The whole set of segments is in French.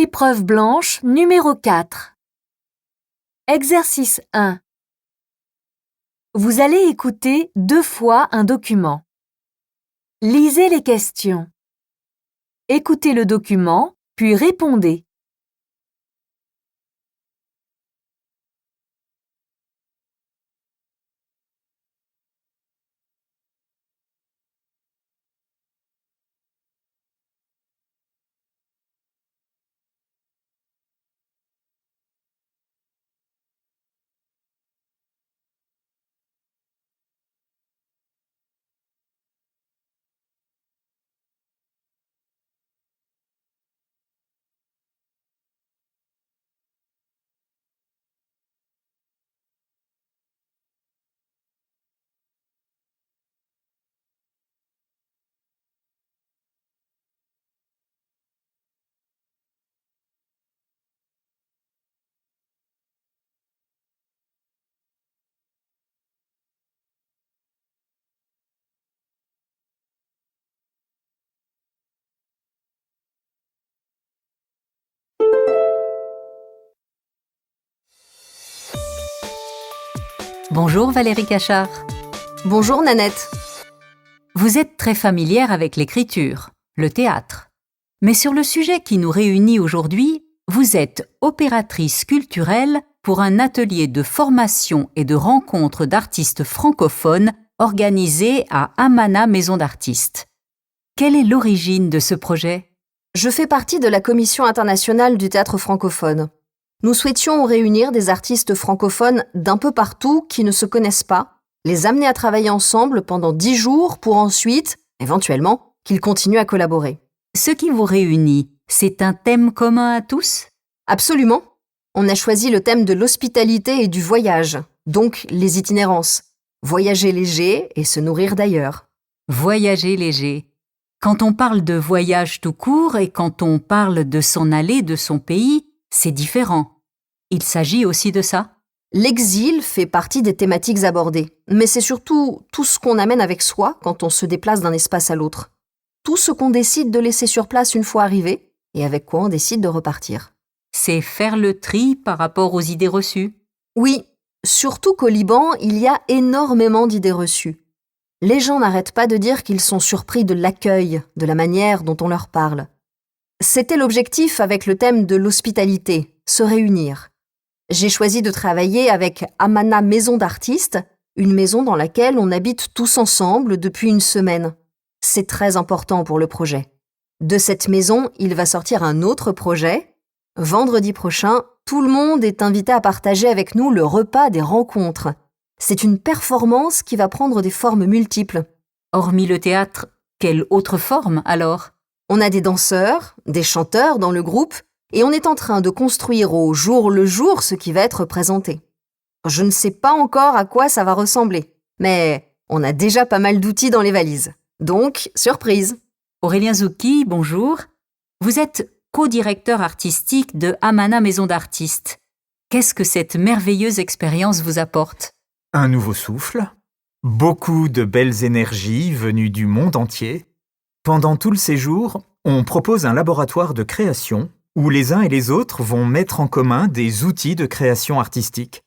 Épreuve blanche numéro 4. Exercice 1. Vous allez écouter 2 fois un document. Lisez les questions. Écoutez le document, puis répondez. Bonjour Valérie Cachard. Bonjour Nanette. Vous êtes très familière avec l'écriture, le théâtre. Mais sur le sujet qui nous réunit aujourd'hui, vous êtes opératrice culturelle pour un atelier de formation et de rencontre d'artistes francophones organisé à Amana Maison d'Artistes. Quelle est l'origine de ce projet ? Je fais partie de la Commission internationale du théâtre francophone. Nous souhaitions réunir des artistes francophones d'un peu partout qui ne se connaissent pas, les amener à travailler ensemble pendant 10 jours pour ensuite, éventuellement, qu'ils continuent à collaborer. Ce qui vous réunit, c'est un thème commun à tous ? Absolument. On a choisi le thème de l'hospitalité et du voyage, donc les itinérances. Voyager léger et se nourrir d'ailleurs. Voyager léger. Quand on parle de voyage tout court et quand on parle de s'en aller de son pays, c'est différent. Il s'agit aussi de ça ? L'exil fait partie des thématiques abordées, mais c'est surtout tout ce qu'on amène avec soi quand on se déplace d'un espace à l'autre. Tout ce qu'on décide de laisser sur place une fois arrivé et avec quoi on décide de repartir. C'est faire le tri par rapport aux idées reçues ? Oui, surtout qu'au Liban, il y a énormément d'idées reçues. Les gens n'arrêtent pas de dire qu'ils sont surpris de l'accueil, de la manière dont on leur parle. C'était l'objectif avec le thème de l'hospitalité, se réunir. J'ai choisi de travailler avec Amana Maison d'Artistes, une maison dans laquelle on habite tous ensemble depuis une semaine. C'est très important pour le projet. De cette maison, il va sortir un autre projet. Vendredi prochain, tout le monde est invité à partager avec nous le repas des rencontres. C'est une performance qui va prendre des formes multiples. Hormis le théâtre, quelle autre forme alors ? On a des danseurs, des chanteurs dans le groupe, et on est en train de construire au jour le jour ce qui va être présenté. Je ne sais pas encore à quoi ça va ressembler, mais on a déjà pas mal d'outils dans les valises. Donc, surprise. Aurélien Zouki, bonjour. Vous êtes co-directeur artistique de Amana Maison d'Artistes. Qu'est-ce que cette merveilleuse expérience vous apporte ? Un nouveau souffle, beaucoup de belles énergies venues du monde entier. Pendant tout le séjour, on propose un laboratoire de création où les uns et les autres vont mettre en commun des outils de création artistique.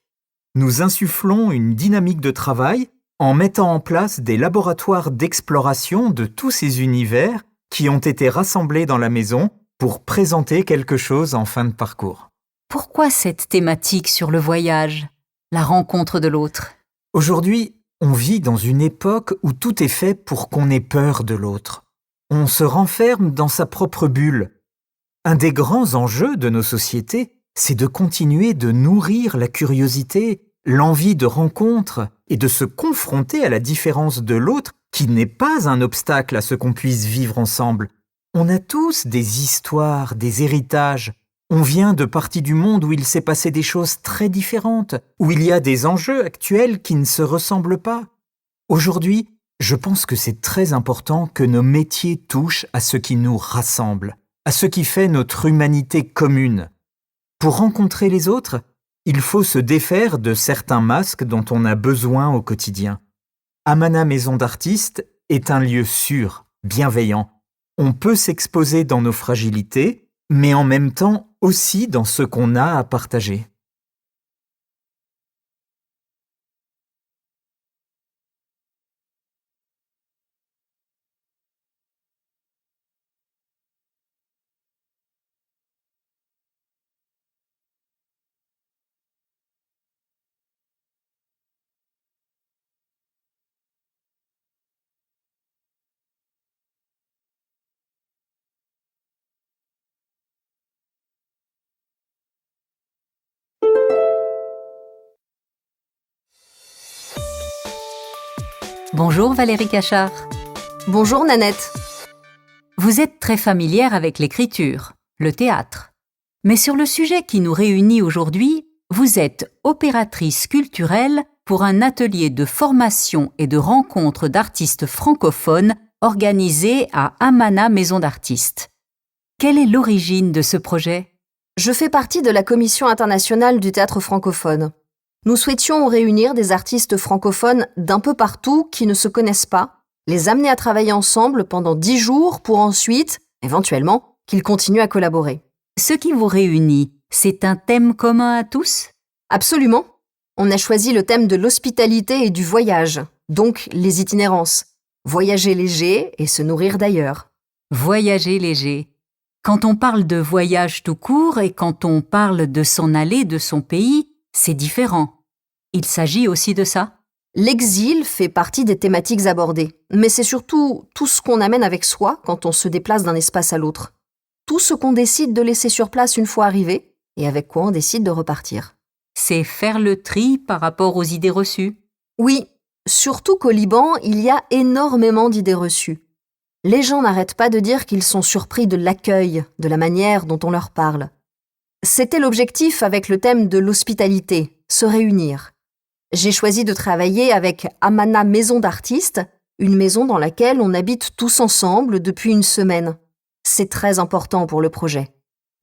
Nous insufflons une dynamique de travail en mettant en place des laboratoires d'exploration de tous ces univers qui ont été rassemblés dans la maison pour présenter quelque chose en fin de parcours. Pourquoi cette thématique sur le voyage, la rencontre de l'autre ? Aujourd'hui, on vit dans une époque où tout est fait pour qu'on ait peur de l'autre. On se renferme dans sa propre bulle. Un des grands enjeux de nos sociétés, c'est de continuer de nourrir la curiosité, l'envie de rencontre et de se confronter à la différence de l'autre qui n'est pas un obstacle à ce qu'on puisse vivre ensemble. On a tous des histoires, des héritages. On vient de parties du monde où il s'est passé des choses très différentes, où il y a des enjeux actuels qui ne se ressemblent pas. Aujourd'hui, je pense que c'est très important que nos métiers touchent à ce qui nous rassemble, à ce qui fait notre humanité commune. Pour rencontrer les autres, il faut se défaire de certains masques dont on a besoin au quotidien. Amana Maison d'Artistes est un lieu sûr, bienveillant. On peut s'exposer dans nos fragilités, mais en même temps aussi dans ce qu'on a à partager. Bonjour Valérie Cachard. Bonjour Nanette. Vous êtes très familière avec l'écriture, le théâtre. Mais sur le sujet qui nous réunit aujourd'hui, vous êtes opératrice culturelle pour un atelier de formation et de rencontre d'artistes francophones organisé à Amana Maison d'Artistes. Quelle est l'origine de ce projet ? Je fais partie de la Commission internationale du théâtre francophone. Nous souhaitions réunir des artistes francophones d'un peu partout qui ne se connaissent pas, les amener à travailler ensemble pendant 10 jours pour ensuite, éventuellement, qu'ils continuent à collaborer. Ce qui vous réunit, c'est un thème commun à tous ? Absolument. On a choisi le thème de l'hospitalité et du voyage, donc les itinérances. Voyager léger et se nourrir d'ailleurs. Voyager léger. Quand on parle de voyage tout court et quand on parle de s'en aller de son pays, c'est différent. Il s'agit aussi de ça ? L'exil fait partie des thématiques abordées, mais c'est surtout tout ce qu'on amène avec soi quand on se déplace d'un espace à l'autre. Tout ce qu'on décide de laisser sur place une fois arrivé, et avec quoi on décide de repartir. C'est faire le tri par rapport aux idées reçues. Oui, surtout qu'au Liban, il y a énormément d'idées reçues. Les gens n'arrêtent pas de dire qu'ils sont surpris de l'accueil, de la manière dont on leur parle. C'était l'objectif avec le thème de l'hospitalité, se réunir. J'ai choisi de travailler avec Amana Maison d'Artistes, une maison dans laquelle on habite tous ensemble depuis une semaine. C'est très important pour le projet.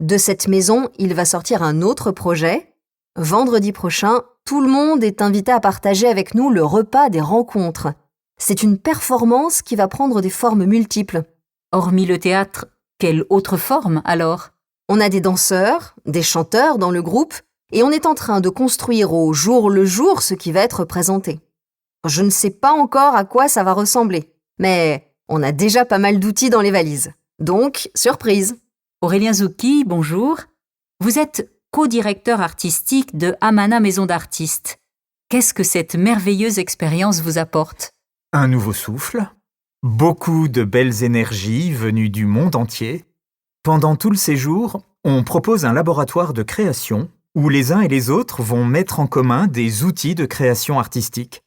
De cette maison, il va sortir un autre projet. Vendredi prochain, tout le monde est invité à partager avec nous le repas des rencontres. C'est une performance qui va prendre des formes multiples. Hormis le théâtre, quelle autre forme alors ? On a des danseurs, des chanteurs dans le groupe, et on est en train de construire au jour le jour ce qui va être présenté. Je ne sais pas encore à quoi ça va ressembler, mais on a déjà pas mal d'outils dans les valises. Donc, surprise. Aurélien Zouki, bonjour. Vous êtes co-directeur artistique de Amana Maison d'Artistes. Qu'est-ce que cette merveilleuse expérience vous apporte ? Un nouveau souffle, beaucoup de belles énergies venues du monde entier. Pendant tout le séjour, on propose un laboratoire de création où les uns et les autres vont mettre en commun des outils de création artistique.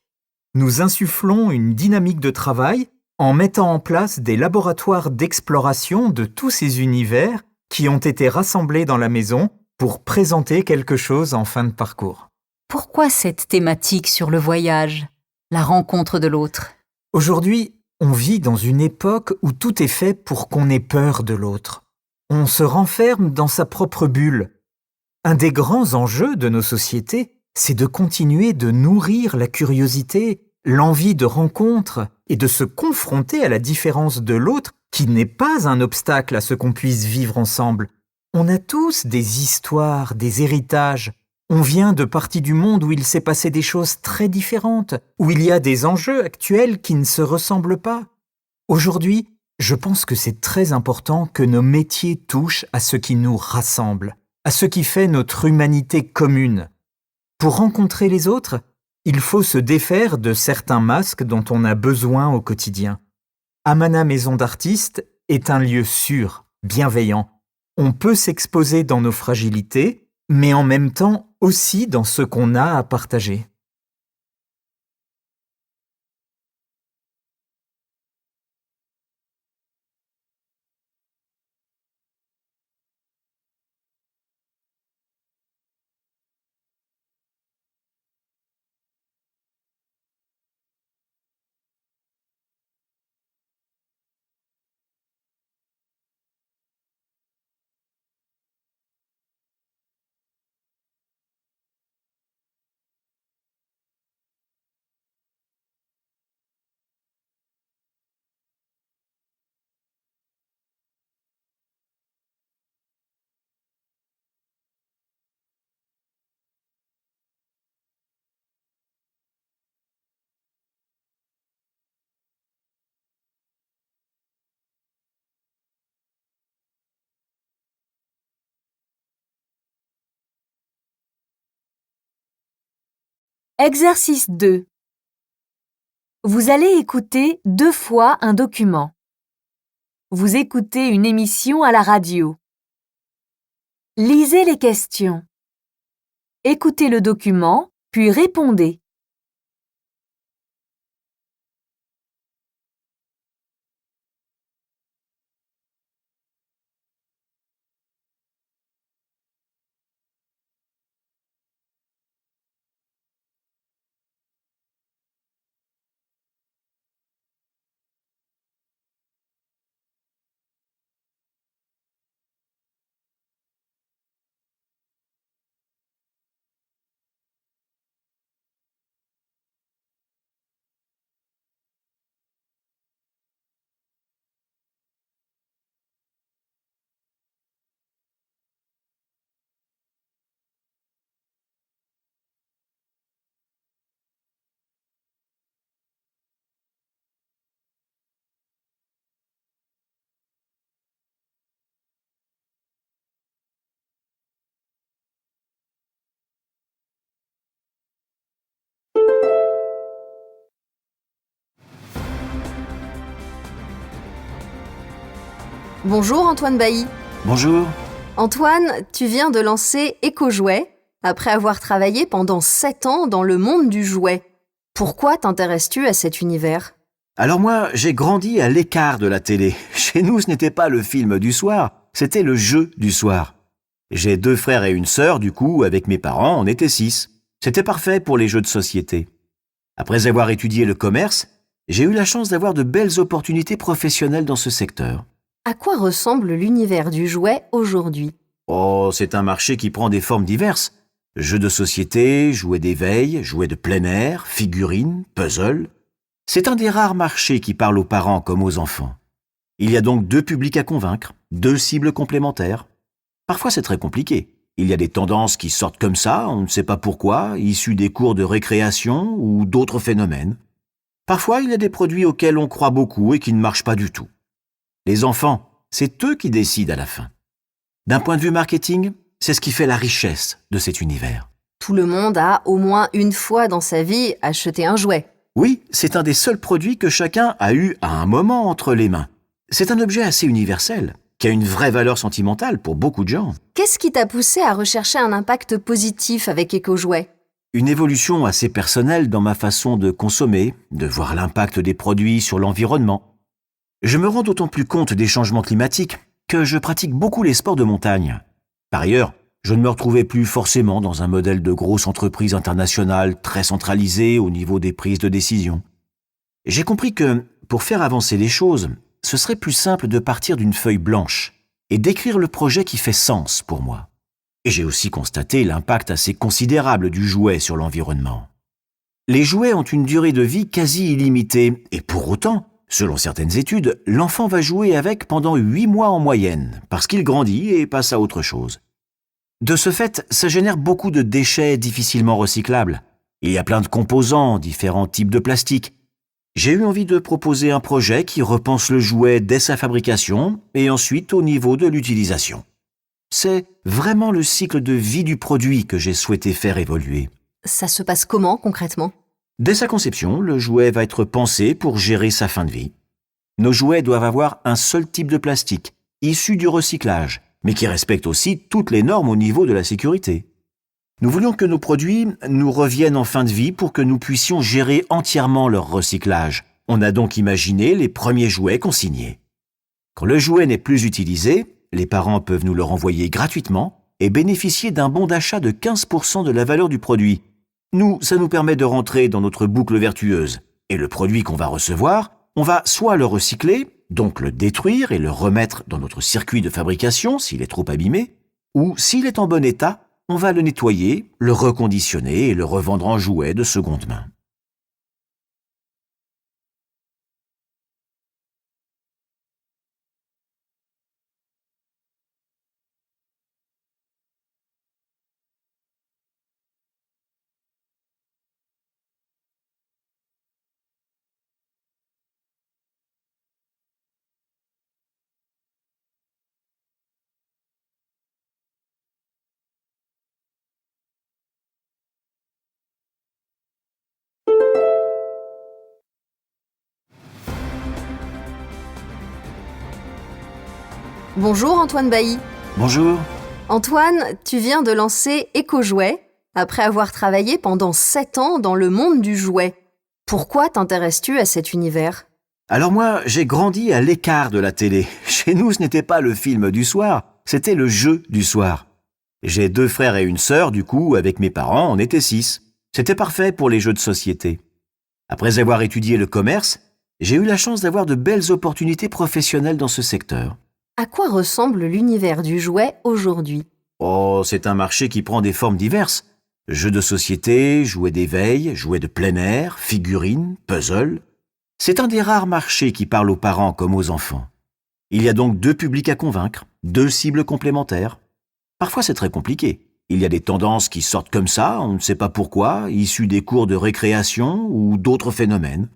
Nous insufflons une dynamique de travail en mettant en place des laboratoires d'exploration de tous ces univers qui ont été rassemblés dans la maison pour présenter quelque chose en fin de parcours. Pourquoi cette thématique sur le voyage, la rencontre de l'autre ? Aujourd'hui, on vit dans une époque où tout est fait pour qu'on ait peur de l'autre. On se renferme dans sa propre bulle. Un des grands enjeux de nos sociétés, c'est de continuer de nourrir la curiosité, l'envie de rencontre et de se confronter à la différence de l'autre qui n'est pas un obstacle à ce qu'on puisse vivre ensemble. On a tous des histoires, des héritages. On vient de parties du monde où il s'est passé des choses très différentes, où il y a des enjeux actuels qui ne se ressemblent pas. Aujourd'hui, je pense que c'est très important que nos métiers touchent à ce qui nous rassemble, à ce qui fait notre humanité commune. Pour rencontrer les autres, il faut se défaire de certains masques dont on a besoin au quotidien. Amana Maison d'Artistes est un lieu sûr, bienveillant. On peut s'exposer dans nos fragilités, mais en même temps aussi dans ce qu'on a à partager. Exercice 2. Vous allez écouter 2 fois un document. Vous écoutez une émission à la radio. Lisez les questions. Écoutez le document, puis répondez. Bonjour Antoine Bailly. Bonjour. Antoine, tu viens de lancer EcoJouet après avoir travaillé pendant 7 ans dans le monde du jouet. Pourquoi t'intéresses-tu à cet univers ? Alors moi, j'ai grandi à l'écart de la télé. Chez nous, ce n'était pas le film du soir, c'était le jeu du soir. J'ai 2 frères et une sœur, du coup, avec mes parents, on était 6. C'était parfait pour les jeux de société. Après avoir étudié le commerce, j'ai eu la chance d'avoir de belles opportunités professionnelles dans ce secteur. À quoi ressemble l'univers du jouet aujourd'hui ? Oh, c'est un marché qui prend des formes diverses. Jeux de société, jouets d'éveil, jouets de plein air, figurines, puzzles. C'est un des rares marchés qui parle aux parents comme aux enfants. Il y a donc 2 publics à convaincre, 2 cibles complémentaires. Parfois c'est très compliqué. Il y a des tendances qui sortent comme ça, on ne sait pas pourquoi, issues des cours de récréation ou d'autres phénomènes. Parfois il y a des produits auxquels on croit beaucoup et qui ne marchent pas du tout. Les enfants, c'est eux qui décident à la fin. D'un point de vue marketing, c'est ce qui fait la richesse de cet univers. Tout le monde a, au moins une fois dans sa vie, acheté un jouet. Oui, c'est un des seuls produits que chacun a eu à un moment entre les mains. C'est un objet assez universel, qui a une vraie valeur sentimentale pour beaucoup de gens. Qu'est-ce qui t'a poussé à rechercher un impact positif avec EcoJouet ? Une évolution assez personnelle dans ma façon de consommer, de voir l'impact des produits sur l'environnement. Je me rends d'autant plus compte des changements climatiques que je pratique beaucoup les sports de montagne. Par ailleurs, je ne me retrouvais plus forcément dans un modèle de grosse entreprise internationale très centralisée au niveau des prises de décision. J'ai compris que, pour faire avancer les choses, ce serait plus simple de partir d'une feuille blanche et d'écrire le projet qui fait sens pour moi. Et j'ai aussi constaté l'impact assez considérable du jouet sur l'environnement. Les jouets ont une durée de vie quasi illimitée et pour autant, selon certaines études, l'enfant va jouer avec pendant 8 mois en moyenne, parce qu'il grandit et passe à autre chose. De ce fait, ça génère beaucoup de déchets difficilement recyclables. Il y a plein de composants, différents types de plastique. J'ai eu envie de proposer un projet qui repense le jouet dès sa fabrication et ensuite au niveau de l'utilisation. C'est vraiment le cycle de vie du produit que j'ai souhaité faire évoluer. Ça se passe comment concrètement ? Dès sa conception, le jouet va être pensé pour gérer sa fin de vie. Nos jouets doivent avoir un seul type de plastique, issu du recyclage, mais qui respecte aussi toutes les normes au niveau de la sécurité. Nous voulions que nos produits nous reviennent en fin de vie pour que nous puissions gérer entièrement leur recyclage. On a donc imaginé les premiers jouets consignés. Quand le jouet n'est plus utilisé, les parents peuvent nous le renvoyer gratuitement et bénéficier d'un bon d'achat de 15% de la valeur du produit. Nous, ça nous permet de rentrer dans notre boucle vertueuse. Et le produit qu'on va recevoir, on va soit le recycler, donc le détruire et le remettre dans notre circuit de fabrication s'il est trop abîmé, ou s'il est en bon état, on va le nettoyer, le reconditionner et le revendre en jouet de seconde main. Bonjour Antoine Bailly. Bonjour. Antoine, tu viens de lancer EcoJouet après avoir travaillé pendant 7 ans dans le monde du jouet. Pourquoi t'intéresses-tu à cet univers ? Alors moi, j'ai grandi à l'écart de la télé. Chez nous, ce n'était pas le film du soir, c'était le jeu du soir. J'ai 2 frères et une sœur, du coup, avec mes parents, on était 6. C'était parfait pour les jeux de société. Après avoir étudié le commerce, j'ai eu la chance d'avoir de belles opportunités professionnelles dans ce secteur. À quoi ressemble l'univers du jouet aujourd'hui ? Oh, c'est un marché qui prend des formes diverses. Jeux de société, jouets d'éveil, jouets de plein air, figurines, puzzles. C'est un des rares marchés qui parle aux parents comme aux enfants. Il y a donc 2 publics à convaincre, 2 cibles complémentaires. Parfois c'est très compliqué. Il y a des tendances qui sortent comme ça, on ne sait pas pourquoi, issues des cours de récréation ou d'autres phénomènes.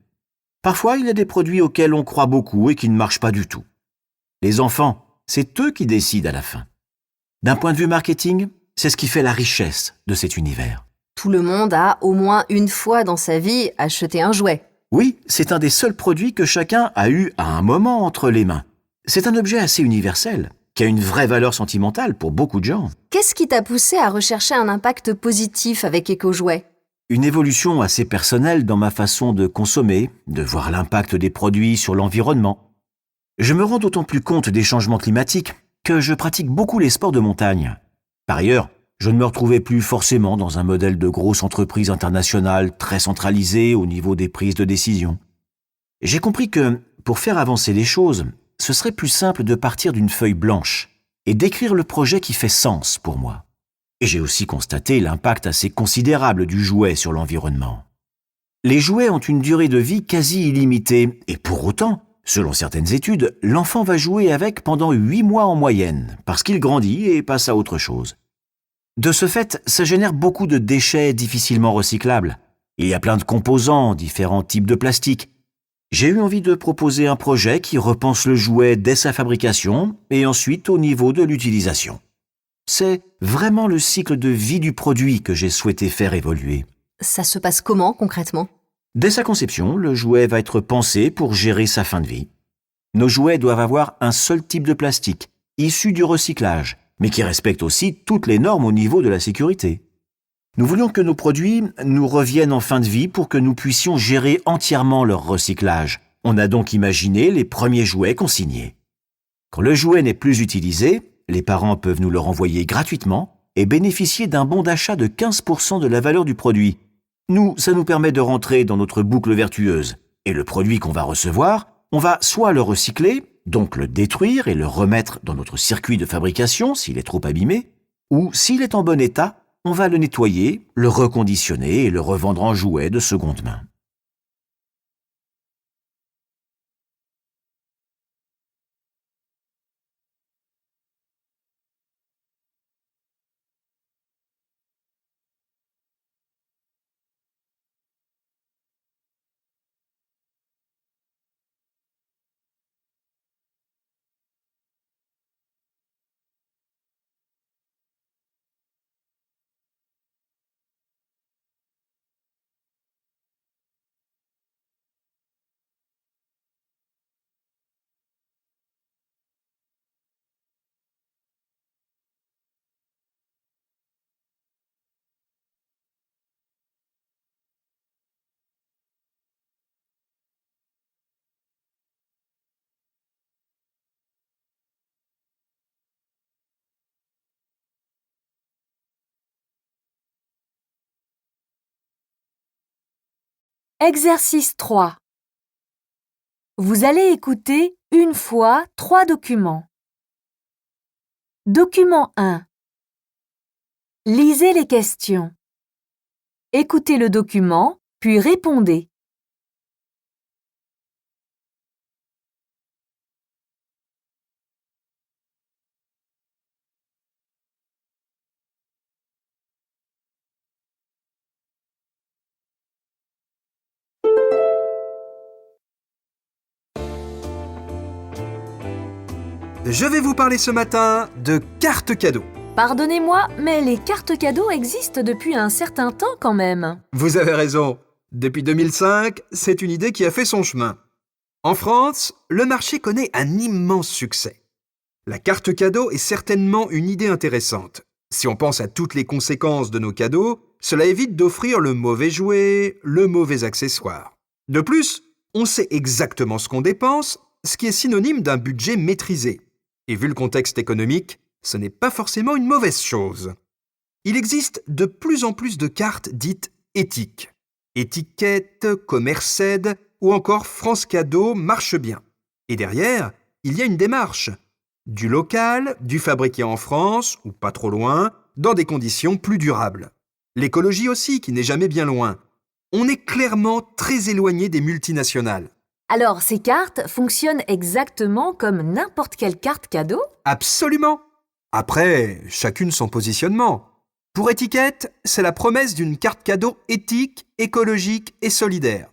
Parfois il y a des produits auxquels on croit beaucoup et qui ne marchent pas du tout. Les enfants, c'est eux qui décident à la fin. D'un point de vue marketing, c'est ce qui fait la richesse de cet univers. Tout le monde a, au moins une fois dans sa vie, acheté un jouet. Oui, c'est un des seuls produits que chacun a eu à un moment entre les mains. C'est un objet assez universel, qui a une vraie valeur sentimentale pour beaucoup de gens. Qu'est-ce qui t'a poussé à rechercher un impact positif avec EcoJouet ? Une évolution assez personnelle dans ma façon de consommer, de voir l'impact des produits sur l'environnement. Je me rends d'autant plus compte des changements climatiques que je pratique beaucoup les sports de montagne. Par ailleurs, je ne me retrouvais plus forcément dans un modèle de grosse entreprise internationale très centralisée au niveau des prises de décision. J'ai compris que, pour faire avancer les choses, ce serait plus simple de partir d'une feuille blanche et d'écrire le projet qui fait sens pour moi. Et j'ai aussi constaté l'impact assez considérable du jouet sur l'environnement. Les jouets ont une durée de vie quasi illimitée et pour autant, selon certaines études, l'enfant va jouer avec pendant 8 mois en moyenne parce qu'il grandit et passe à autre chose. De ce fait, ça génère beaucoup de déchets difficilement recyclables. Il y a plein de composants, différents types de plastique. J'ai eu envie de proposer un projet qui repense le jouet dès sa fabrication et ensuite au niveau de l'utilisation. C'est vraiment le cycle de vie du produit que j'ai souhaité faire évoluer. Ça se passe comment concrètement ? Dès sa conception, le jouet va être pensé pour gérer sa fin de vie. Nos jouets doivent avoir un seul type de plastique, issu du recyclage, mais qui respecte aussi toutes les normes au niveau de la sécurité. Nous voulions que nos produits nous reviennent en fin de vie pour que nous puissions gérer entièrement leur recyclage. On a donc imaginé les premiers jouets consignés. Quand le jouet n'est plus utilisé, les parents peuvent nous le renvoyer gratuitement et bénéficier d'un bon d'achat de 15% de la valeur du produit. Nous, ça nous permet de rentrer dans notre boucle vertueuse. Et le produit qu'on va recevoir, on va soit le recycler, donc le détruire et le remettre dans notre circuit de fabrication s'il est trop abîmé, ou s'il est en bon état, on va le nettoyer, le reconditionner et le revendre en jouet de seconde main. Exercice 3. Vous allez écouter une fois 3 documents. Document 1. Lisez les questions. Écoutez le document, puis répondez. Je vais vous parler ce matin de cartes cadeaux. Pardonnez-moi, mais les cartes cadeaux existent depuis un certain temps quand même. Vous avez raison. Depuis 2005, c'est une idée qui a fait son chemin. En France, le marché connaît un immense succès. La carte cadeau est certainement une idée intéressante. Si on pense à toutes les conséquences de nos cadeaux, cela évite d'offrir le mauvais jouet, le mauvais accessoire. De plus, on sait exactement ce qu'on dépense, ce qui est synonyme d'un budget maîtrisé. Et vu le contexte économique, ce n'est pas forcément une mauvaise chose. Il existe de plus en plus de cartes dites éthiques. Étiquette, Commerced ou encore France Cadeau marchent bien. Et derrière, il y a une démarche. Du local, du fabriqué en France, ou pas trop loin, dans des conditions plus durables. L'écologie aussi, qui n'est jamais bien loin. On est clairement très éloigné des multinationales. Alors, ces cartes fonctionnent exactement comme n'importe quelle carte cadeau? Absolument. Après, chacune son positionnement. Pour étiquette, c'est la promesse d'une carte cadeau éthique, écologique et solidaire.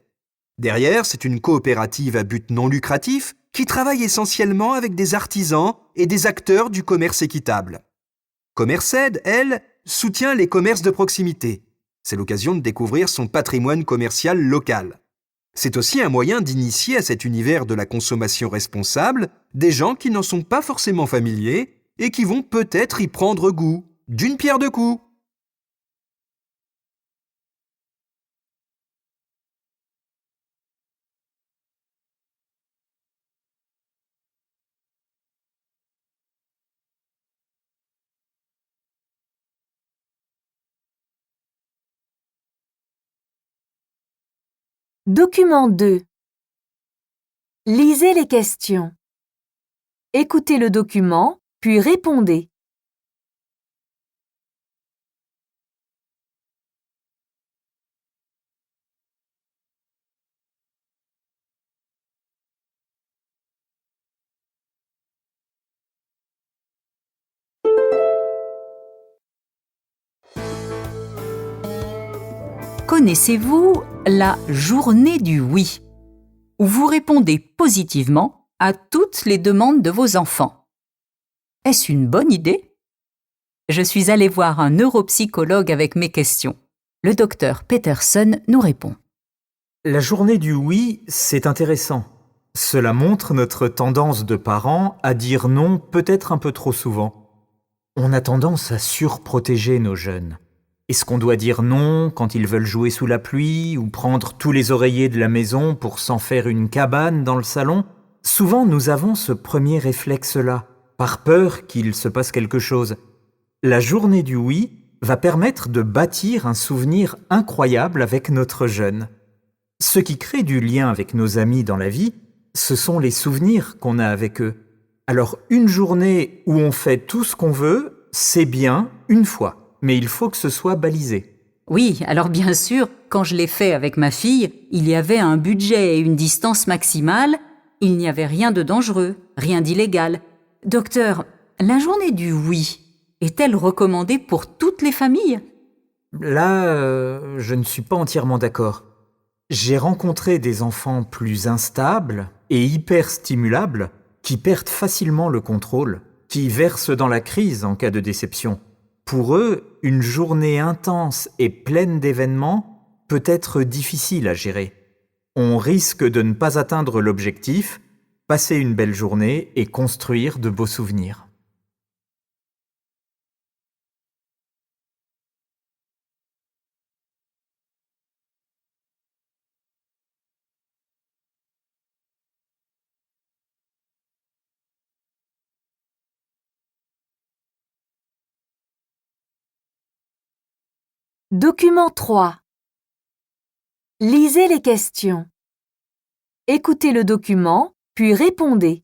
Derrière, c'est une coopérative à but non lucratif qui travaille essentiellement avec des artisans et des acteurs du commerce équitable. Commerced, elle, soutient les commerces de proximité. C'est l'occasion de découvrir son patrimoine commercial local. C'est aussi un moyen d'initier à cet univers de la consommation responsable des gens qui n'en sont pas forcément familiers et qui vont peut-être y prendre goût, d'une pierre deux coups. Document 2. Lisez les questions. Écoutez le document, puis répondez. Connaissez-vous la journée du oui, où vous répondez positivement à toutes les demandes de vos enfants? Est-ce une bonne idée? Je suis allée voir un neuropsychologue avec mes questions. Le docteur Peterson nous répond. La journée du oui, c'est intéressant. Cela montre notre tendance de parents à dire non peut-être un peu trop souvent. On a tendance à surprotéger nos jeunes. Est-ce qu'on doit dire non quand ils veulent jouer sous la pluie ou prendre tous les oreillers de la maison pour s'en faire une cabane dans le salon? Souvent, nous avons ce premier réflexe-là, par peur qu'il se passe quelque chose. La journée du oui va permettre de bâtir un souvenir incroyable avec notre jeune. Ce qui crée du lien avec nos amis dans la vie, ce sont les souvenirs qu'on a avec eux. Alors, une journée où on fait tout ce qu'on veut, c'est bien une fois. Mais il faut que ce soit balisé. Oui, alors bien sûr, quand je l'ai fait avec ma fille, il y avait un budget et une distance maximale, il n'y avait rien de dangereux, rien d'illégal. Docteur, la journée du oui est-elle recommandée pour toutes les familles? Là, je ne suis pas entièrement d'accord. J'ai rencontré des enfants plus instables et hyper stimulables qui perdent facilement le contrôle, qui versent dans la crise en cas de déception. Pour eux, une journée intense et pleine d'événements peut être difficile à gérer. On risque de ne pas atteindre l'objectif, passer une belle journée et construire de beaux souvenirs. Document 3. Lisez les questions. Écoutez le document, puis répondez.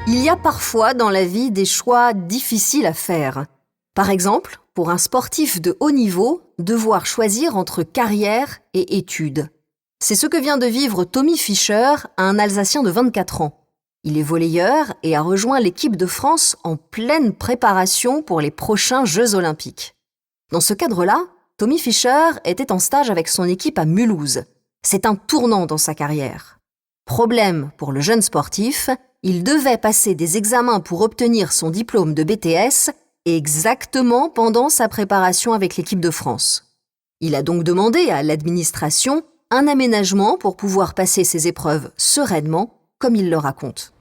Il y a parfois dans la vie des choix difficiles à faire. Par exemple, pour un sportif de haut niveau, devoir choisir entre carrière et études. C'est ce que vient de vivre Tommy Fischer, un Alsacien de 24 ans. Il est volleyeur et a rejoint l'équipe de France en pleine préparation pour les prochains Jeux olympiques. Dans ce cadre-là, Tommy Fischer était en stage avec son équipe à Mulhouse. C'est un tournant dans sa carrière. Problème pour le jeune sportif, il devait passer des examens pour obtenir son diplôme de BTS exactement pendant sa préparation avec l'équipe de France. Il a donc demandé à l'administration un aménagement pour pouvoir passer ses épreuves sereinement, comme il le raconte.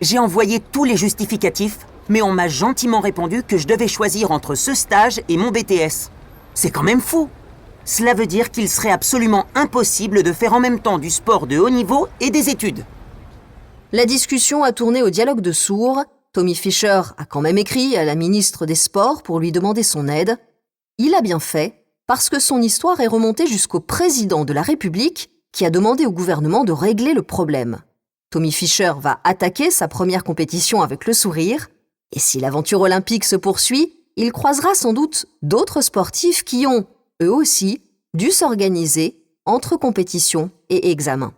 J'ai envoyé tous les justificatifs, mais on m'a gentiment répondu que je devais choisir entre ce stage et mon BTS. C'est quand même fou. Cela veut dire qu'il serait absolument impossible de faire en même temps du sport de haut niveau et des études. La discussion a tourné au dialogue de sourds. Tommy Fisher a quand même écrit à la ministre des Sports pour lui demander son aide. Il a bien fait, parce que son histoire est remontée jusqu'au président de la République qui a demandé au gouvernement de régler le problème. Tommy Fisher va attaquer sa première compétition avec le sourire, et si l'aventure olympique se poursuit, il croisera sans doute d'autres sportifs qui ont, eux aussi, dû s'organiser entre compétition et examen.